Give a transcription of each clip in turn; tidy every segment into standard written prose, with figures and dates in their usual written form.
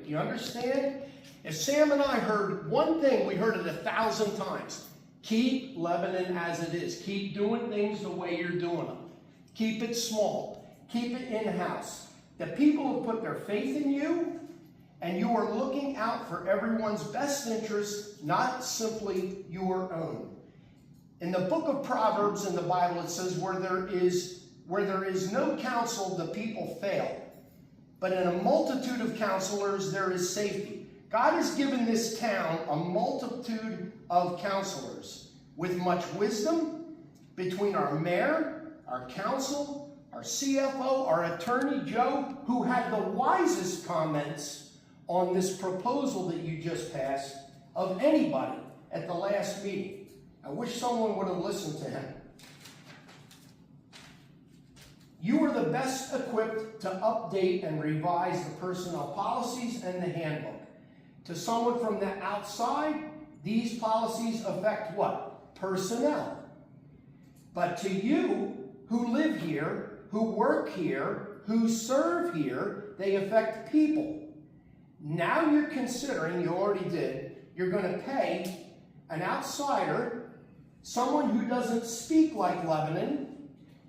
Do you understand? If Sam and I heard one thing, we heard it 1,000 times. Keep Lebanon as it is. Keep doing things the way you're doing them. Keep it small. Keep it in-house. The people have put their faith in you, and you are looking out for everyone's best interest, not simply your own. In the book of Proverbs in the Bible, it says, where there is no counsel, the people fail. But in a multitude of counselors, there is safety. God has given this town a multitude of counselors with much wisdom between our mayor, our council, our CFO, our attorney, Joe, who had the wisest comments on this proposal that you just passed of anybody at the last meeting. I wish someone would have listened to him. You are the best equipped to update and revise the personnel policies and the handbook. To someone from the outside, these policies affect what? Personnel. But to you, who live here, who work here, who serve here, they affect people. Now you're considering, you already did, you're going to pay an outsider, someone who doesn't speak like Lebanon,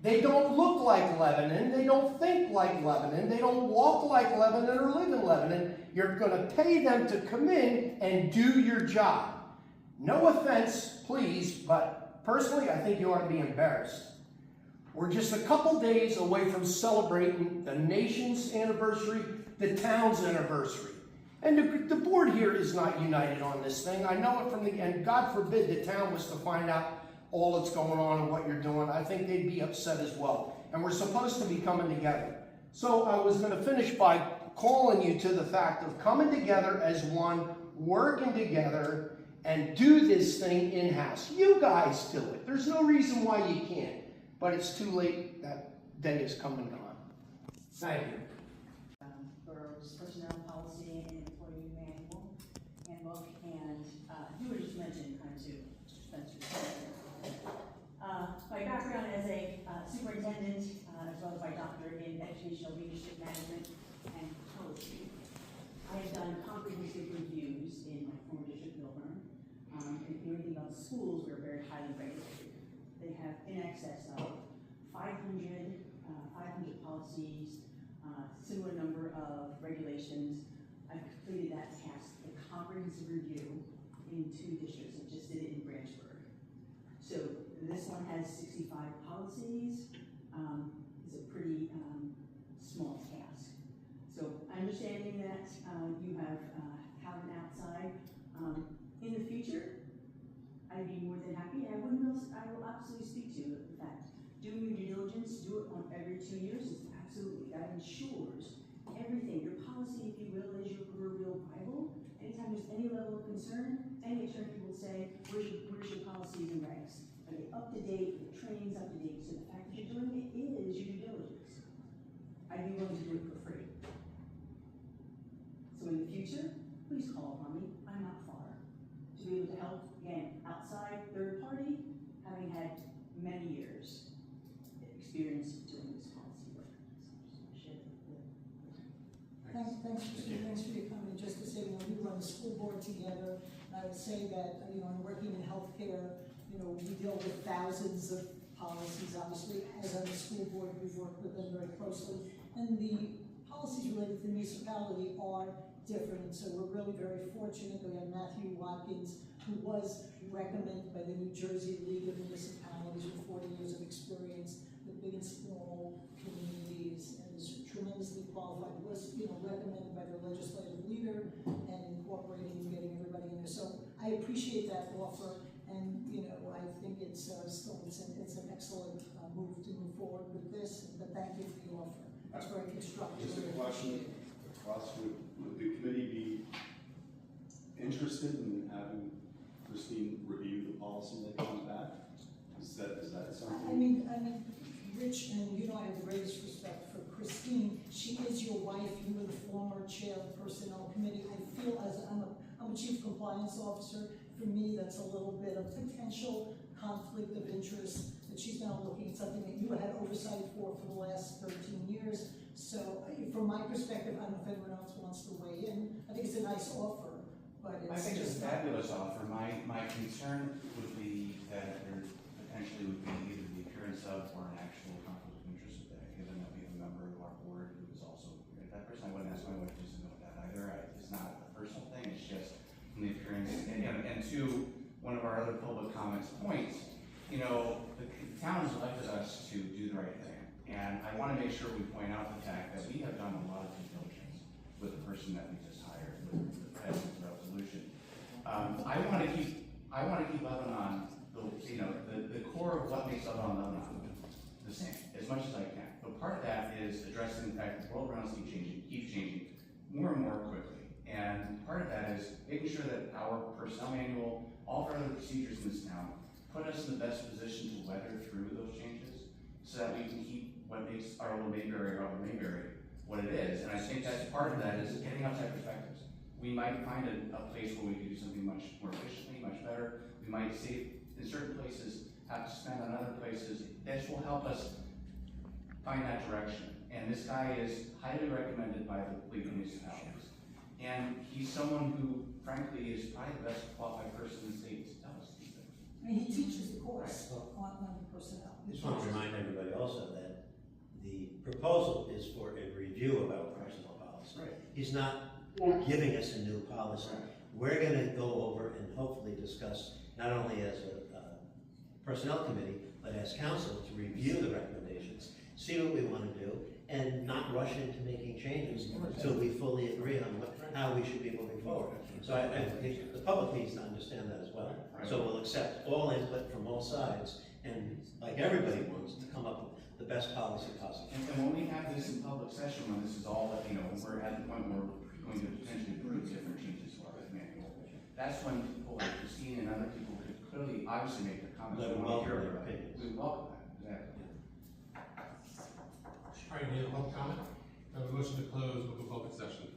they don't look like Lebanon, they don't think like Lebanon, they don't walk like Lebanon or live in Lebanon. You're going to pay them to come in and do your job. No offense, please, but personally, I think you ought to be embarrassed. We're just a couple days away from celebrating the nation's anniversary, the town's anniversary. And the board here is not united on this thing. I know it from the, and God forbid the town was to find out all that's going on and what you're doing. I think they'd be upset as well. And we're supposed to be coming together. So I was going to finish by calling you to the fact of coming together as one, working together, and do this thing in-house. You guys do it. There's no reason why you can't. But it's too late. That day is come and gone. Thank you. Borough's personnel policy and employee manual handbook, and you were just mentioning kind of too, my background as a superintendent, as well as my doctorate in educational leadership management and policy. I have done comprehensive reviews in my former district, Borough. And if you know anything about schools, we're very highly regulated. They have in excess of 500 policies, similar number of regulations. I've completed that task, a comprehensive review in 2 districts. I just did it in Branchburg. So this one has 65 policies. It's a pretty small task. So understanding that you have an outside, in the future, I'd be more than happy. I will absolutely speak to you. In fact, doing your due diligence, do it on every 2 years is absolutely, that ensures everything. Your policy, if you will, is your proverbial Bible. Anytime there's any level of concern, any attorney will say, where's your policies and regs? Are they up to date? Are the trainings up to date? So the fact that you're doing it is your due diligence. I'd be willing to do it for free. So in the future, please call upon me. I'm not far. To be able to help, again, outside third party, having had many years experience doing this policy work. Thanks for your comment. Just to say, we run the school board together. I would say that, I'm working in healthcare, we deal with thousands of policies, obviously. As on the school board, we've worked with them very closely. And the policies related to the municipality are different. So we're really very fortunate that we have Matthew Watkins, who was recommended by the New Jersey League of Municipalities with 40 years of experience with big and small communities, and is tremendously qualified, was recommended by the legislative leader and incorporating and getting everybody in there. So I appreciate that offer, and I think it's an excellent move to move forward with this. But thank you for the offer. It's very constructive. Just a question across, would the committee be interested in having Christine review the policy that comes back? Is that something? I mean, Rich, and I have the greatest respect for Christine. She is your wife. You were the former chair of the personnel committee. I feel as I'm a chief compliance officer. For me, that's a little bit of potential conflict of interest that she's now looking at something that you had oversight for the last 13 years. So from my perspective, I don't know if anyone else wants to weigh in. I nice offer, but I it's think it's just a not. fabulous offer. My concern would be that there potentially would be either the appearance of or an actual conflict of interest with that, given that we have a member of our board who is also that person. I wouldn't ask my wife to know that either. It's not a personal thing, it's just from the appearance. And to one of our other public comments points, you know, the town has elected us to do the right thing. And I want to make sure we point out the fact that we have done a lot of due diligence with the person that we just hired, with the president's resolution. I want to keep Lebanon, the core of what makes Lebanon the same, as much as I can. But part of that is addressing the fact that the world around us keeps changing more and more quickly. And part of that is making sure that our personnel manual, all of our other procedures in this town, put us in the best position to weather through those changes so that we can keep what makes our little Mayberry what it is. And I think that's part of that is getting outside perspectives. We might find a place where we could do something much more efficiently, much better. We might save in certain places, have to spend on other places. This will help us find that direction. And this guy is highly recommended by the League of Municipalities. And he's someone who, frankly, is probably the best qualified person in the state to tell us these things. I mean, he teaches the course on personnel. I just want to remind everybody also that the proposal is for a review of our personnel policy. Right. He's not giving us a new policy. We're going to go over and hopefully discuss, not only as a personnel committee, but as council, to review the recommendations, see what we want to do, and not rush into making changes until we fully agree on how we should be moving forward. So I think the public needs to understand that as well. So we'll accept all input from all sides, and like everybody wants, to come up with the best policy possible. And when we have this in public session, when this is all, we're at the point where we're going to potentially approve different changes to our manual, that's when people like Christine and other people could clearly, obviously make their comments. Let them We wanna welcome hear their about it. opinions. We welcome that, exactly. All right, any other public comment? I have a motion to close open public session.